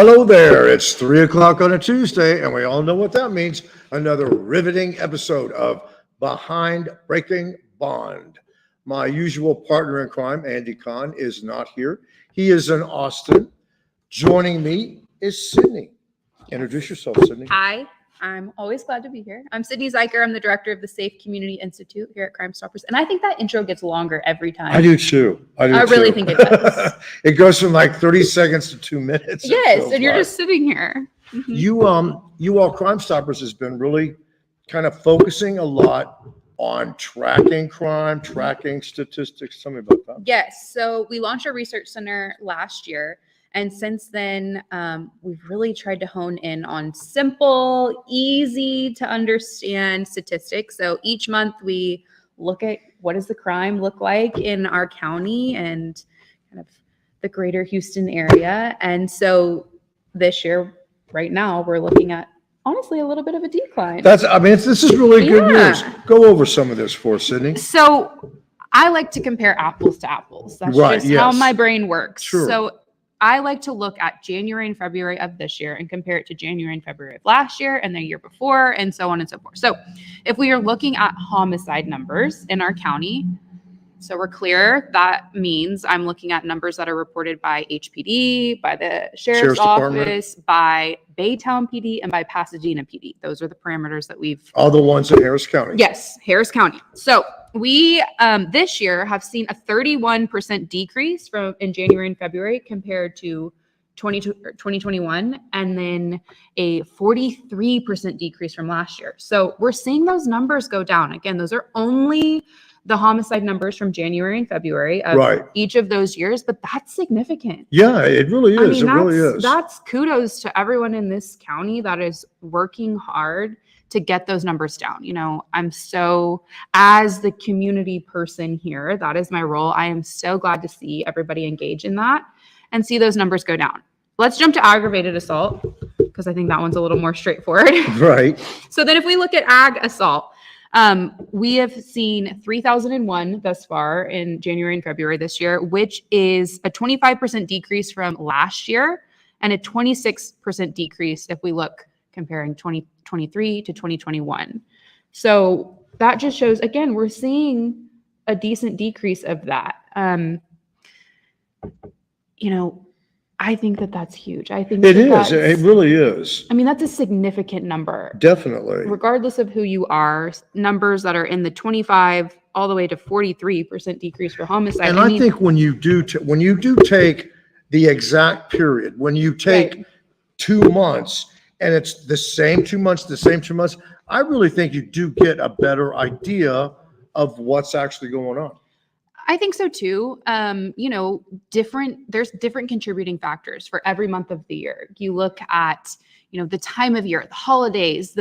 Hello there. It's 3 o'clock on a Tuesday, and we all know what that means. Another riveting episode of Behind Breaking Bond. My usual partner in crime, Andy Kahn, is not here. He is in Austin. Joining me is Sydney. Introduce yourself, Sydney. Hi, I'm always glad to be here. I'm Sydney Zeiker. I'm the director of the Safe Community Institute here at Crime Stoppers. And I think that intro gets longer every time. I do too. I really think it does. It goes from like 30 seconds to 2 minutes. Yes, and you're just sitting here. Mm-hmm. You all Crime Stoppers has been really kind of focusing a lot on tracking crime, tracking statistics. Tell me about that. Yes, so we launched our research center last year. And since then, we've really tried to hone in on simple, easy to understand statistics. So each month we look at what does the crime look like in our county and kind of the greater Houston area. And so this year, right now, we're looking at honestly a little bit of a decline. This is really good news. Go over some of this for us, Sydney. So I like to compare apples to apples. That's just how my brain works. Sure. So I like to look at January and February of this year and compare it to January and February of last year and the year before and so on and so forth. So if we are looking at homicide numbers in our county, so we're clear, that means I'm looking at numbers that are reported by HPD, by the Sheriff's Office, by Baytown PD, and by Pasadena PD. Those are the parameters that we've... All the ones in Harris County. Yes, Harris County. So we, this year, have seen a 31% decrease in January and February compared to 2021, and then a 43% decrease from last year. So we're seeing those numbers go down. Again, those are only the homicide numbers from January and February of each of those years, but that's significant. Yeah, it really is. That's kudos to everyone in this county that is working hard to get those numbers down. You know, as the community person here, that is my role. I am so glad to see everybody engage in that and see those numbers go down. Let's jump to aggravated assault, because I think that one's a little more straightforward. Right. So then if we look at ag assault, we have seen 3,001 thus far in January and February this year, which is a 25% decrease from last year and a 26% decrease if we look comparing 2023 to 2021. So that just shows, again, we're seeing a decent decrease of that. I think that's huge. I think it is. It really is. I mean, that's a significant number. Definitely. Regardless of who you are, numbers that are in the 25 all the way to 43% decrease for homicide. And I think when you do take the exact period, when you take 2 months and it's the same 2 months, I really think you do get a better idea of what's actually going on. I think so too. There's different contributing factors for every month of the year. You look at, the time of year, the holidays,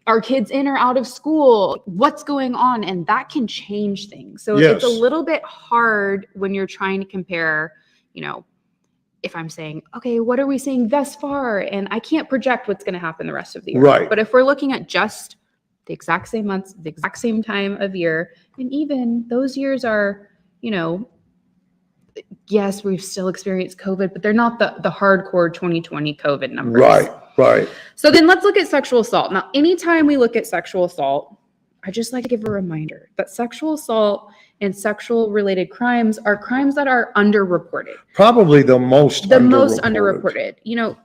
our kids in or out of school, what's going on, and that can change things. So it's a little bit hard when you're trying to compare, if I'm saying, okay, what are we seeing thus far? And I can't project what's going to happen the rest of the year. Right. But if we're looking at just the exact same months, the exact same time of year. And even those years are, yes, we've still experienced COVID, but they're not the hardcore 2020 COVID numbers. Right. So then let's look at sexual assault. Now, anytime we look at sexual assault, I just like to give a reminder that sexual assault and sexual related crimes are crimes that are underreported. Probably the most underreported.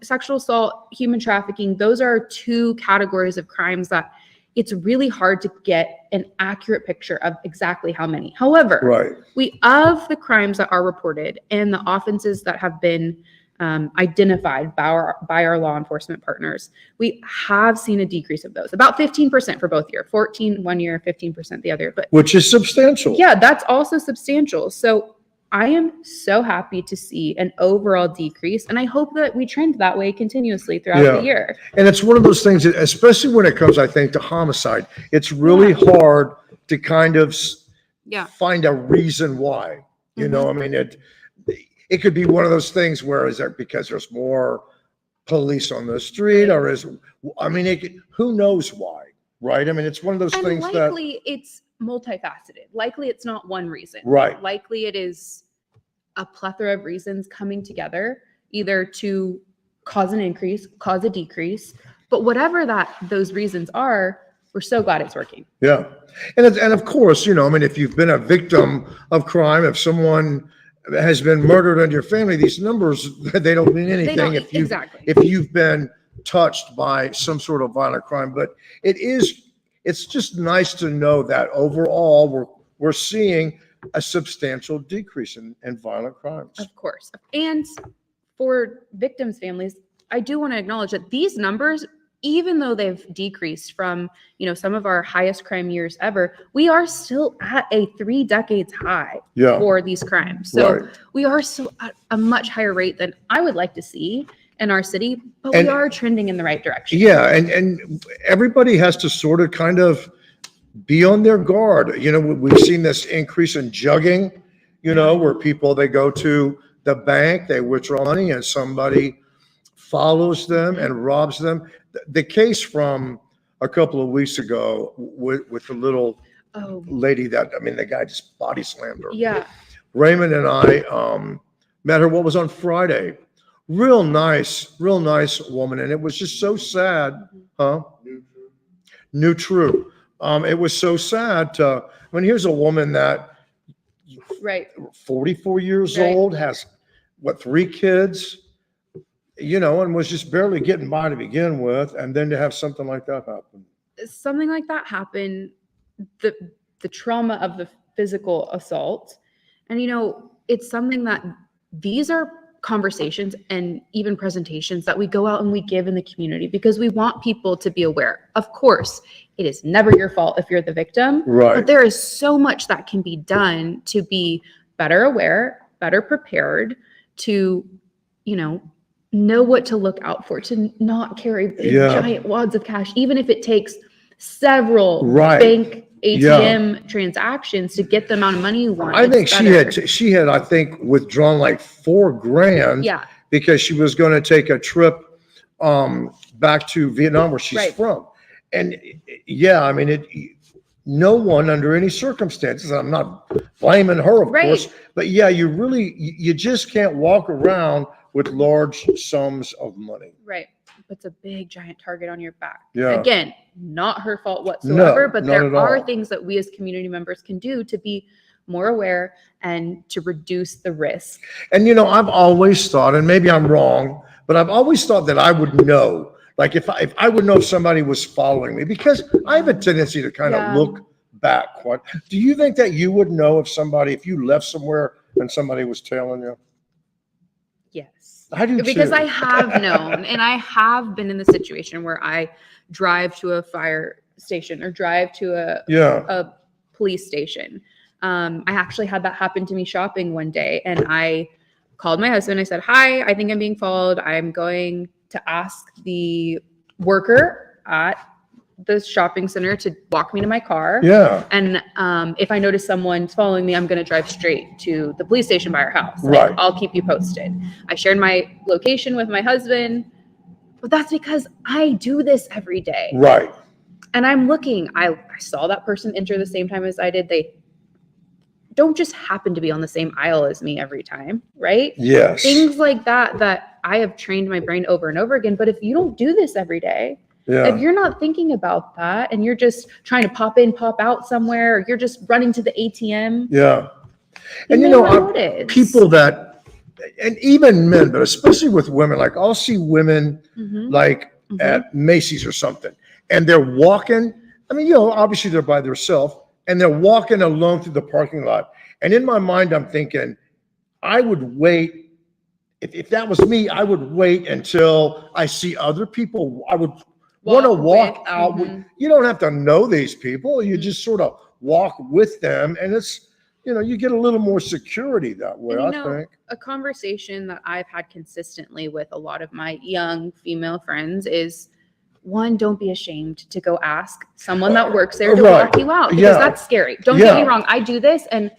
Sexual assault, human trafficking, those are two categories of crimes that it's really hard to get an accurate picture of exactly how many. However, of the crimes that are reported and the offenses that have been identified by our law enforcement partners, we have seen a decrease of those, about 15% for both years, 14 one year, 15% the other. But which is substantial. Yeah, that's also substantial. So I am so happy to see an overall decrease, and I hope that we trend that way continuously throughout the year. And it's one of those things that, especially when it comes, I think, to homicide, it's really hard to kind of find a reason why. It could be one of those things where is that because there's more police on the street, or who knows why, right? I mean, it's one of those things that likely it's multifaceted. Likely it's not one reason. Right. Likely it is a plethora of reasons coming together, either to cause an increase, cause a decrease. But whatever those reasons are, we're so glad it's working. Yeah. And of course, I mean, if you've been a victim of crime, if someone has been murdered in your family, these numbers, they don't mean anything if you've been touched by some sort of violent crime. But it's just nice to know that overall we're seeing a substantial decrease in violent crimes. Of course. And for victims' families, I do want to acknowledge that these numbers, even though they've decreased from, some of our highest crime years ever, we are still at a 3 decades high for these crimes. So we are still at a much higher rate than I would like to see in our city, but we are trending in the right direction. Yeah. And everybody has to sort of kind of be on their guard. We've seen this increase in jugging, where people, they go to the bank, they withdraw money, and somebody follows them and robs them. The case from a couple of weeks ago with the little lady the guy just body slammed her. Yeah. Raymond and I met her, what was on Friday. Real nice woman. And it was just so sad. Huh? New True. It was so sad here's a woman that 44 years old, has 3 kids, and was just barely getting by to begin with, and then to have something like that happen. The trauma of the physical assault, and it's something that these are conversations and even presentations that we go out and we give in the community because we want people to be aware. Of course, it is never your fault if you're the victim, but there is so much that can be done to be better aware, better prepared, to, know what to look out for, to not carry big giant wads of cash, even if it takes several bank ATM transactions to get the amount of money you want. I think she had I think withdrawn like $4,000 because she was going to take a trip back to Vietnam, where she's from. And no one under any circumstances, I'm not blaming her, of course, but you just can't walk around with large sums of money. Right. Puts a big giant target on your back. Yeah. Again, not her fault whatsoever, but there are things that we as community members can do to be more aware and to reduce the risk. And I've always thought, and maybe I'm wrong, but I've always thought that I would know. Like if I would know if somebody was following me, because I have a tendency to kind of look back. Do you think that you would know if you left somewhere and somebody was tailing you? Yes. I do because too. I have known, and I have been in the situation where I drive to a fire station or drive to a police station. I actually had that happen to me shopping one day, and I called my husband. I said, "Hi, I think I'm being followed. I'm going to ask the worker at the shopping center to walk me to my car. Yeah. And if I notice someone's following me, I'm going to drive straight to the police station by our house. Right. I'll keep you posted." I shared my location with my husband, but that's because I do this every day. Right. And I'm looking, I saw that person enter the same time as I did. They don't just happen to be on the same aisle as me every time, right? Yes. Things like that I have trained my brain over and over again. But if you don't do this every day, if you're not thinking about that and you're just trying to pop in, pop out somewhere, or you're just running to the ATM. Yeah. And people that, and even men, but especially with women, like I'll see women at Macy's or something, and they're walking. I mean, obviously they're by themselves, and they're walking alone through the parking lot. And in my mind, I'm thinking, I would wait. If that was me, I would wait until I see other people. I would want to walk out. You don't have to know these people. You just sort of walk with them, and it's, you get a little more security that way. And, I think a conversation that I've had consistently with a lot of my young female friends is, one, don't be ashamed to go ask someone that works there to walk you out, because that's scary. Don't get me wrong. I do this, and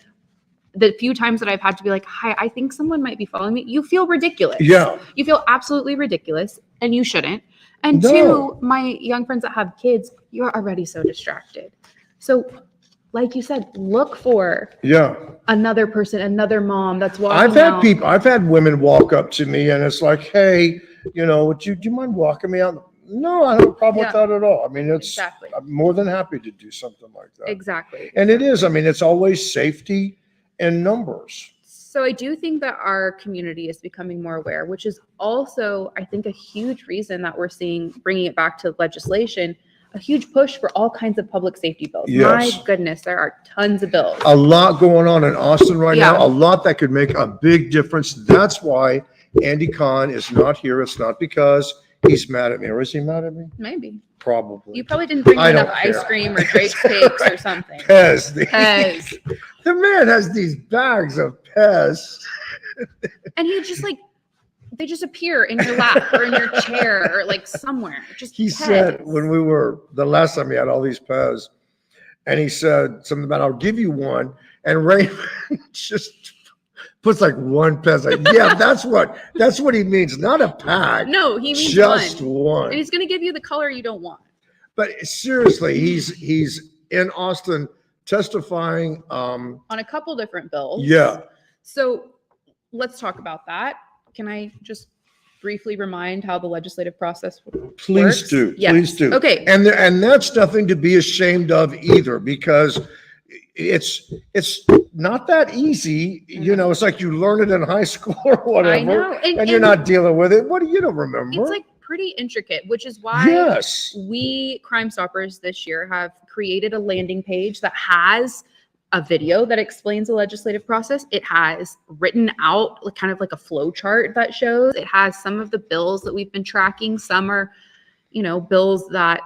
the few times that I've had to be like, "Hi, I think someone might be following me," you feel ridiculous. Yeah. You feel absolutely ridiculous, and you shouldn't. And two, my young friends that have kids, you're already so distracted. So like you said, look for another person, another mom that's walking out. I've had women walk up to me, and it's like, "Hey, do you mind walking me out? No, I don't have a problem with Yeah. that at all. I mean, Exactly. I'm more than happy to do something like that. Exactly. And it is, I mean, it's always safety in numbers. So I do think that our community is becoming more aware, which is also, I think, a huge reason that we're seeing, bringing it back to legislation, a huge push for all kinds of public safety bills. Yes. My goodness, there are tons of bills. A lot going on in Austin right Yeah. now, a lot that could make a big difference. That's why Andy Kahn is not here. It's not because he's mad at me, or is he mad at me? Maybe. Probably. You probably didn't bring I enough don't ice care. cream or Drake's cakes or something. Pez. Pez. The man has these bags of Pez. And he just they just appear in your lap or in your chair or like somewhere. Just He Pez. said when the last time he had all these Pez, and he said something about, I'll give you one. And Raymond just puts like one Pez. Like, yeah, that's what he means. Not a pack. No, he means just one. one. And he's going to give you the color you don't want. But seriously, he's in Austin testifying. On a couple different bills. Yeah. So let's talk about that. Can I just briefly remind how the legislative process works? Please do. Yes. Please do. Okay. And that's nothing to be ashamed of either, because it's not that easy. It's like you learn it in high school or whatever. I know. And you're not dealing with it. You don't remember. It's like pretty intricate, which is why yes, we Crime Stoppers this year have created a landing page that has a video that explains the legislative process. It has written out kind of like a flow chart that shows. It has some of the bills that we've been tracking. Some are, bills that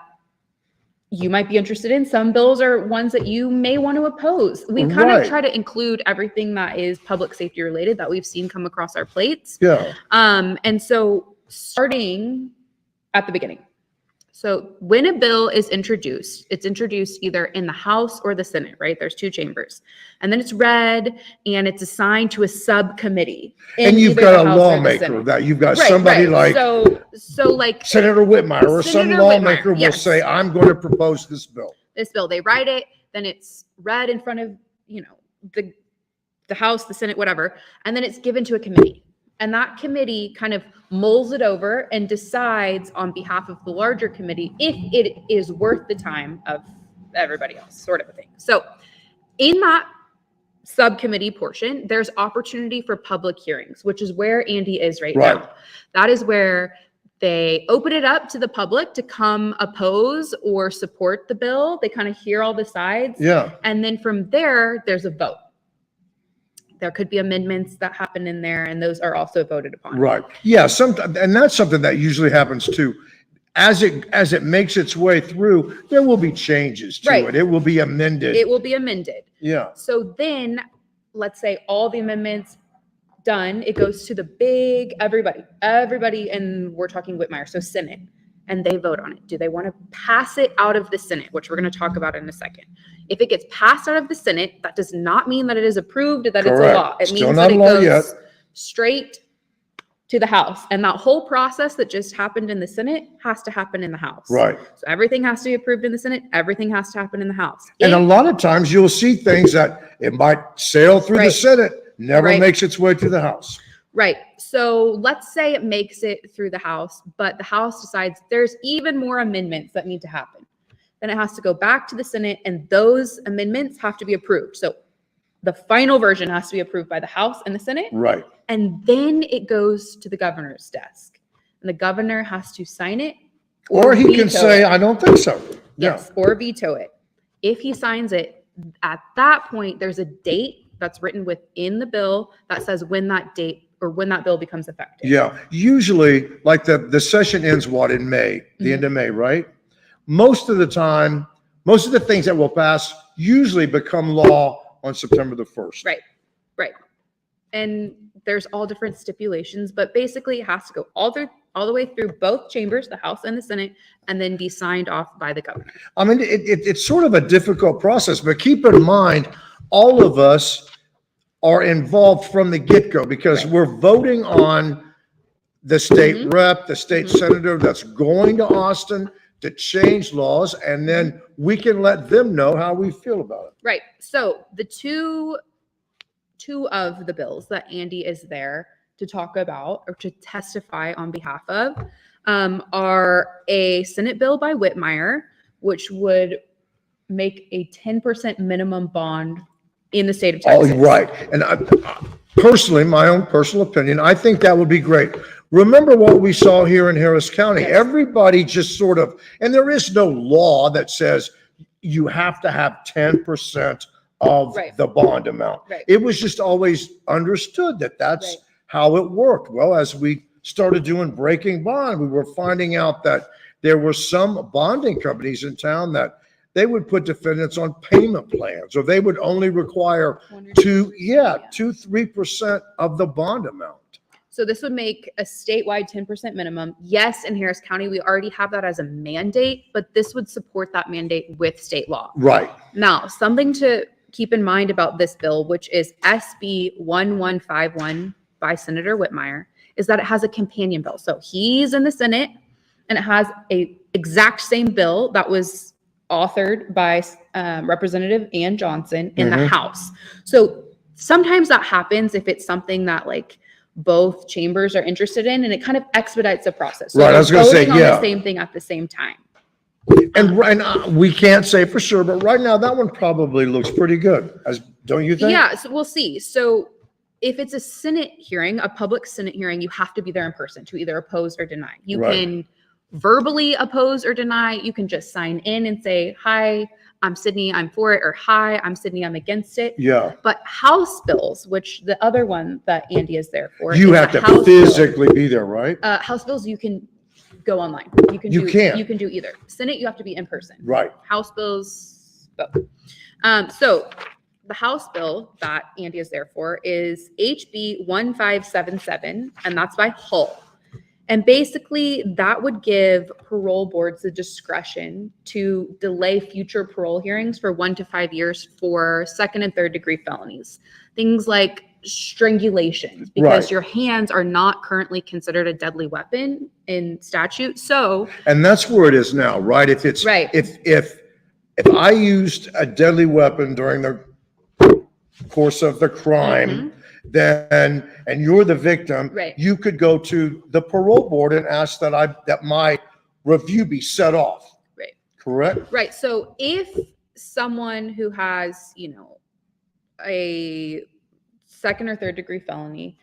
you might be interested in. Some bills are ones that you may want to oppose. We kind of try to include everything that is public safety related that we've seen come across our plates. Yeah. And so starting at the beginning. So when a bill is introduced, it's introduced either in the House or the Senate, right? There's two chambers. And then it's read and it's assigned to a subcommittee. And you've got a lawmaker that you've got somebody like so like Senator Whitmire or some lawmaker will say, I'm going to propose this bill. They write it, then it's read in front of, the House, the Senate, whatever, and then it's given to a committee. And that committee kind of mulls it over and decides on behalf of the larger committee if it is worth the time of everybody else, sort of a thing. So in that subcommittee portion, there's opportunity for public hearings, which is where Andy is right now. That is where they open it up to the public to come oppose or support the bill. They kind of hear all the sides. Yeah. And then from there, there's a vote. There could be amendments that happen in there, and those are also voted upon. Right. Yeah. And that's something that usually happens too. As it makes its way through, there will be changes to it. It will be amended. It will be amended. Yeah. So then, let's say all the amendments done, it goes to the big everybody, and we're talking Whitmire, so Senate, and they vote on it. Do they want to pass it out of the Senate, which we're going to talk about in a second? If it gets passed out of the Senate, that does not mean that it is approved, that it's a law. It means that it goes straight to the House. And that whole process that just happened in the Senate has to happen in the House. Right. So everything has to be approved in the Senate. Everything has to happen in the House. And a lot of times you'll see things that it might sail through the Senate, never makes its way to the House. Right. So let's say it makes it through the House, but the House decides there's even more amendments that need to happen. Then it has to go back to the Senate, and those amendments have to be approved. So the final version has to be approved by the House and the Senate. Right. And then it goes to the governor's desk. And the governor has to sign it. Or he can say, I don't think so. Yes, or veto it. If he signs it, at that point, there's a date that's written within the bill that says when that date or when that bill becomes effective. Yeah. Usually, like the session ends in May, the end of May, right? Most of the time, most of the things that will pass usually become law on September the 1st. Right. And there's all different stipulations, but basically it has to go all the way through both chambers, the House and the Senate, and then be signed off by the governor. I mean, it's sort of a difficult process, but keep in mind, all of us are involved from the get-go because we're voting on the state rep, the state senator that's going to Austin to change laws, and then we can let them know how we feel about it. Right. So the two of the bills that Andy is there to talk about or to testify on behalf of are a Senate bill by Whitmire, which would make a 10% minimum bond in the state of Texas. Oh, right. And personally, my own personal opinion, I think that would be great. Remember what we saw here in Harris County. Yes. Everybody just sort of, and there is no law that says you have to have 10% of the bond amount. Right. It was just always understood that that's how it worked. Well, as we started doing breaking bond, we were finding out that there were some bonding companies in town that they would put defendants on payment plans, or they would only require 3% of the bond amount. So this would make a statewide 10% minimum. Yes, in Harris County, we already have that as a mandate, but this would support that mandate with state law. Right. Now, something to keep in mind about this bill, which is SB 1151 by Senator Whitmire, is that it has a companion bill. So he's in the Senate, and it has a exact same bill that was authored by Representative Ann Johnson in the House. So sometimes that happens if it's something that like both chambers are interested in, and it kind of expedites the process. So right, I was going to say, the same thing at the same time. And we can't say for sure, but right now that one probably looks pretty good, don't you think? Yeah, so we'll see. So if it's a Senate hearing, a public Senate hearing, you have to be there in person to either oppose or deny. You can verbally oppose or deny. You can just sign in and say, hi, I'm Sydney, I'm for it, or hi, I'm Sydney, I'm against it. Yeah. But House bills, which the other one that Andy is there for. You have to physically be there, right? House bills, you can go online. You can do either. Senate, you have to be in person. Right. House bills, both. So the House bill that Andy is there for is HB 1577, and that's by Hull. And basically, that would give parole boards the discretion to delay future parole hearings for 1 to 5 years for second and third degree felonies. Things like strangulation, because your hands are not currently considered a deadly weapon in statute. So, and that's where it is now, right? If it's if I used a deadly weapon during the course of the crime, then, and you're the victim, you could go to the parole board and ask that my review be set off. Right. Correct? Right. So if someone who has, a second or third degree felony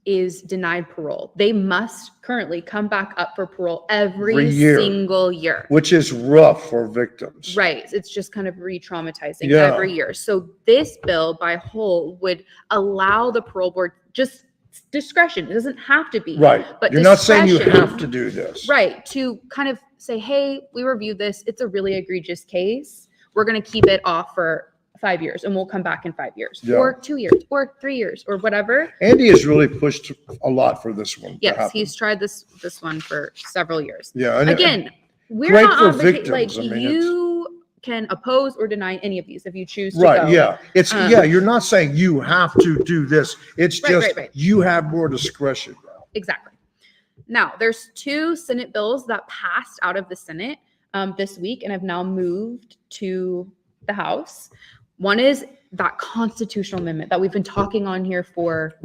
is denied parole, they must currently come back up for parole every single year. Which is rough for victims. Right. It's just kind of re-traumatizing every year. So this bill by Hull would allow the parole board just discretion. It doesn't have to be. Right. But you're not saying you have to do this. Right. To kind of say, hey, we reviewed this. It's a really egregious case. We're going to keep it off for 5 years, and we'll come back in 5 years or 2 years or 3 years or whatever. Andy has really pushed a lot for this one. Yes, he's tried this one for several years. Yeah. And again, we're not advocating, like, you can oppose or deny any of these if you choose to go. Yeah. It's you're not saying you have to do this. It's just you have more discretion now. Exactly. Now, there's 2 Senate bills that passed out of the Senate this week and have now moved to the House. One is that constitutional amendment that we've been talking on here for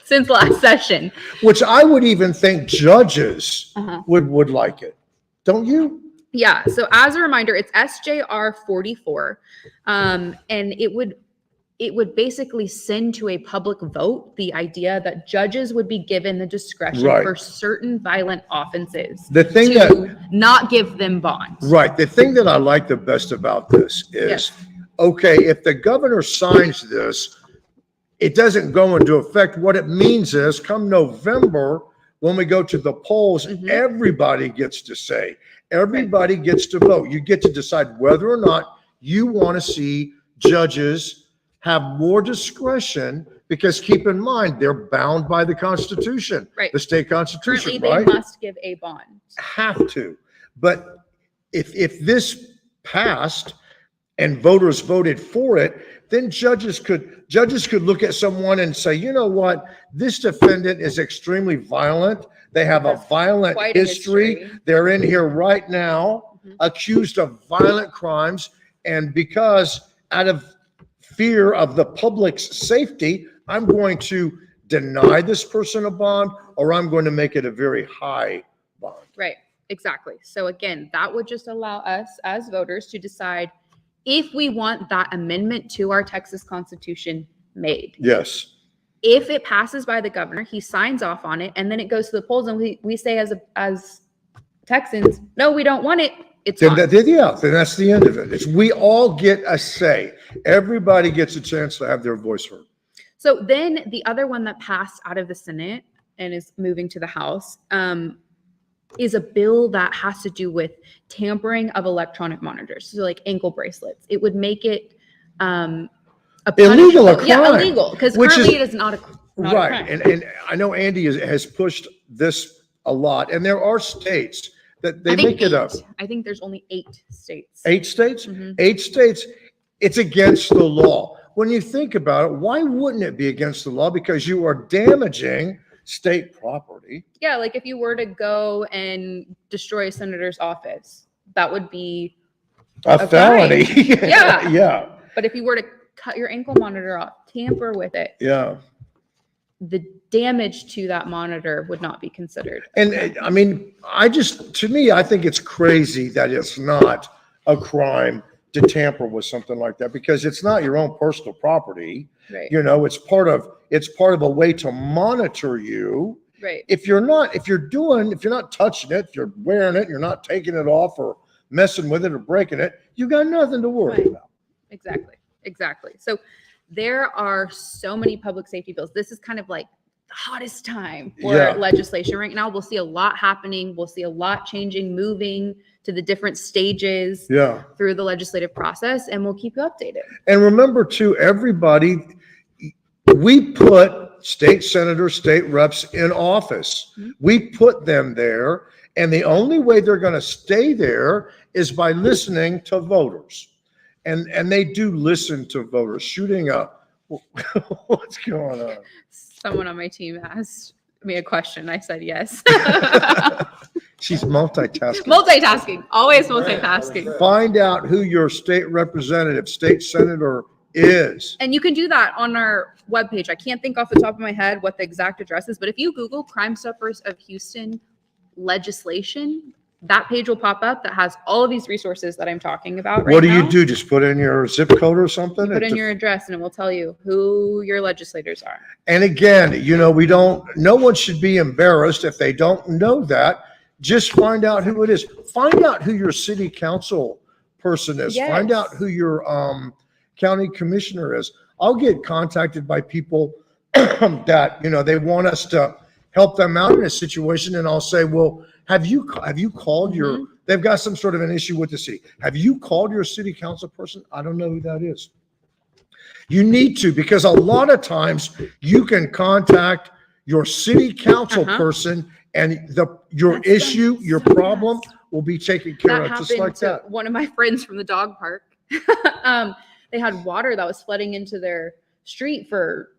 since last session. Which I would even think judges would like it. Don't you? Yeah. So as a reminder, it's SJR 44. And it would basically send to a public vote the idea that judges would be given the discretion for certain violent offenses to not give them bonds. Right. The thing that I like the best about this is, okay, if the governor signs this, it doesn't go into effect. What it means is come November, when we go to the polls, everybody gets to say, everybody gets to vote. You get to decide whether or not you want to see judges have more discretion, because keep in mind, they're bound by the Constitution, the state Constitution. Currently, they must give a bond. Have to. But if this passed and voters voted for it, then judges could look at someone and say, you know what, this defendant is extremely violent. They have a violent history. They're in here right now, accused of violent crimes. And because out of fear of the public's safety, I'm going to deny this person a bond, or I'm going to make it a very high bond. Right. Exactly. So again, that would just allow us as voters to decide if we want that amendment to our Texas Constitution made. Yes. If it passes by the governor, he signs off on it, and then it goes to the polls, and we say as Texans, no, we don't want it. It's then that's the end of it. We all get a say. Everybody gets a chance to have their voice heard. So then the other one that passed out of the Senate and is moving to the House is a bill that has to do with tampering of electronic monitors, so like ankle bracelets. It would make it illegal, a crime. Yeah, illegal, because currently it is not a right. crime. And I know Andy has pushed this a lot, and there are states that they make it up. I think there's only 8 states. 8 states? Mm-hmm. 8 states. It's against the law. When you think about it, why wouldn't it be against the law? Because you are damaging state property. Yeah, like if you were to go and destroy a senator's office, that would be a felony. Yeah. Yeah. But if you were to cut your ankle monitor off, tamper with it, yeah, the damage to that monitor would not be considered. And I mean, I think it's crazy that it's not a crime to tamper with something like that, because it's not your own personal property. Right. You know, it's part of a way to monitor you. Right. If you're not touching it, if you're wearing it, you're not taking it off or messing with it or breaking it, you got nothing to worry about. Exactly. So there are so many public safety bills. This is kind of like the hottest time for legislation right now. We'll see a lot happening. We'll see a lot changing, moving to the different stages through the legislative process, and we'll keep you updated. And remember too, everybody, we put state senators, state reps in office. Mm-hmm. We put them there, and the only way they're going to stay there is by listening to voters. And they do listen to voters. Shooting up. What's going on? Someone on my team asked me a question. I said yes. She's multitasking. Always multitasking. Find out who your state representative, state senator is. And you can do that on our webpage. I can't think off the top of my head what the exact address is, but if you Google Crime Stoppers of Houston legislation, that page will pop up that has all of these resources that I'm talking about right now. What do you do? Just put in your zip code or something? You put in your address and it will tell you who your legislators are. And again, no one should be embarrassed if they don't know that. Just find out who it is. Find out who your city council person is. Yes. Find out who your county commissioner is. I'll get contacted by people that, they want us to help them out in a situation. And I'll say, well, have you called your, they've got some sort of an issue with the city. Have you called your city council person? I don't know who that is. You need to, because a lot of times you can contact your city council person and your issue, your problem will be taken care of just like that. One of my friends from the dog park, they had water that was flooding into their street for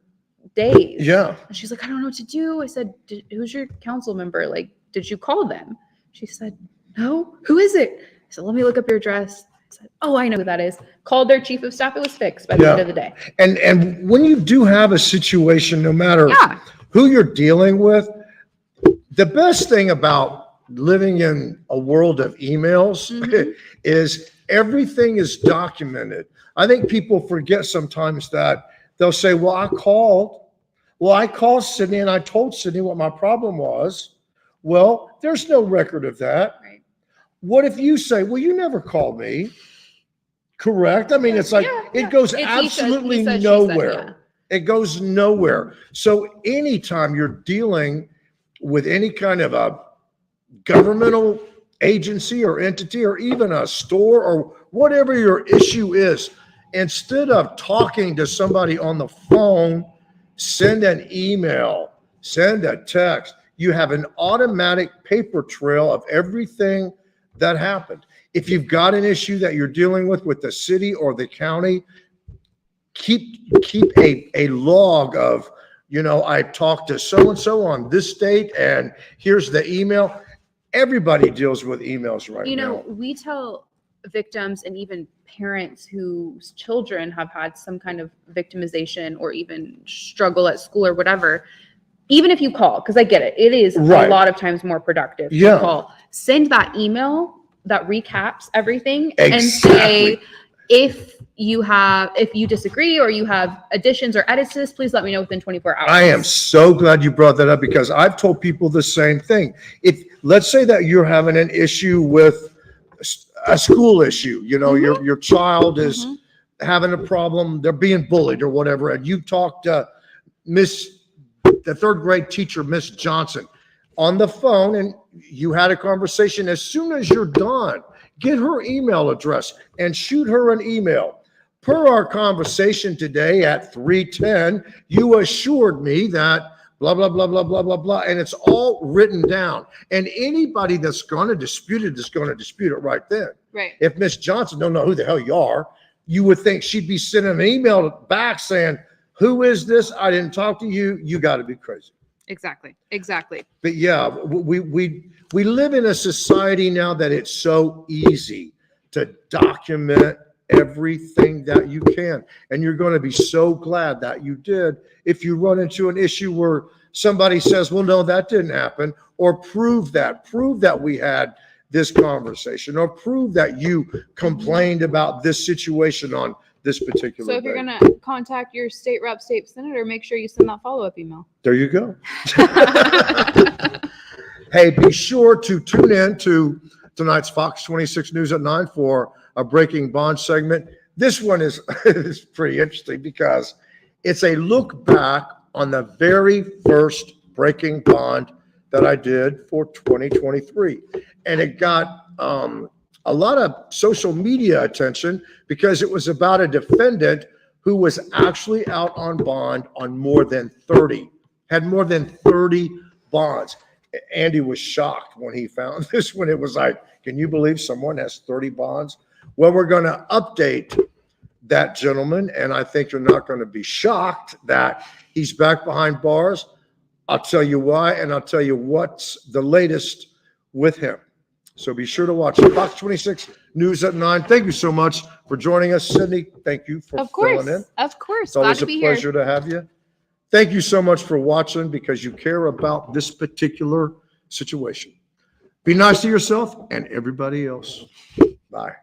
days. Yeah. And she's like, I don't know what to do. I said, who's your council member? Like, did you call them? She said, no. Who is it? I said, let me look up your address. I said, oh, I know who that is. Called their chief of staff. It was fixed by the end of the day. And when you do have a situation, no matter who you're dealing with, the best thing about living in a world of emails is everything is documented. I think people forget sometimes that they'll say, well, I called Sydney and I told Sydney what my problem was. Well, there's no record of that. Right. What if you say, well, you never called me? Correct. I mean, it's like, it goes absolutely nowhere. It goes nowhere. So anytime you're dealing with any kind of a governmental agency or entity, or even a store, or whatever your issue is, instead of talking to somebody on the phone, send an email, send a text. You have an automatic paper trail of everything that happened. If you've got an issue that you're dealing with the city or the county, keep a log of, I talked to so-and-so on this date, and here's the email. Everybody deals with emails right now. We tell victims and even parents whose children have had some kind of victimization or even struggle at school or whatever, even if you call, because I get it, it is a lot of times more productive to call. Send that email that recaps everything and say, if you disagree or you have additions or edits to this, please let me know within 24 hours. I am so glad you brought that up, because I've told people the same thing. If, let's say that you're having an issue with a school issue, you know, your child is having a problem, they're being bullied or whatever, and you talk to the third grade teacher, Miss Johnson, on the phone, and you had a conversation. As soon as you're done, get her email address and shoot her an email. Per our conversation today at 3:10, you assured me that blah, blah, blah, blah, blah, blah, blah, and it's all written down. And anybody that's going to dispute it is going to dispute it right then. Right. If Miss Johnson don't know who the hell you are, you would think she'd be sending an email back saying, who is this? I didn't talk to you. You got to be crazy. Exactly. But yeah, we live in a society now that it's so easy to document everything that you can. And you're going to be so glad that you did if you run into an issue where somebody says, well, no, that didn't happen, or prove that we had this conversation, or prove that you complained about this situation on this particular So if day. you're going to contact your state rep, state senator, make sure you send that follow-up email. There you go. Hey, be sure to tune in to tonight's Fox 26 News at 9 for a Breaking Bond segment. This one is pretty interesting because it's a look back on the very first Breaking Bond that I did for 2023. And it got a lot of social media attention because it was about a defendant who was actually out on bond on had more than 30 bonds. Andy was shocked when he found this one. It was like, can you believe someone has 30 bonds? Well, we're going to update that gentleman, and I think you're not going to be shocked that he's back behind bars. I'll tell you why, and I'll tell you what's the latest with him. So be sure to watch Fox 26 News at 9. Thank you so much for joining us, Sydney. Thank you for filling in. Of course. It's always a pleasure to have you. Thank you so much for watching because you care about this particular situation. Be nice to yourself and everybody else. Bye.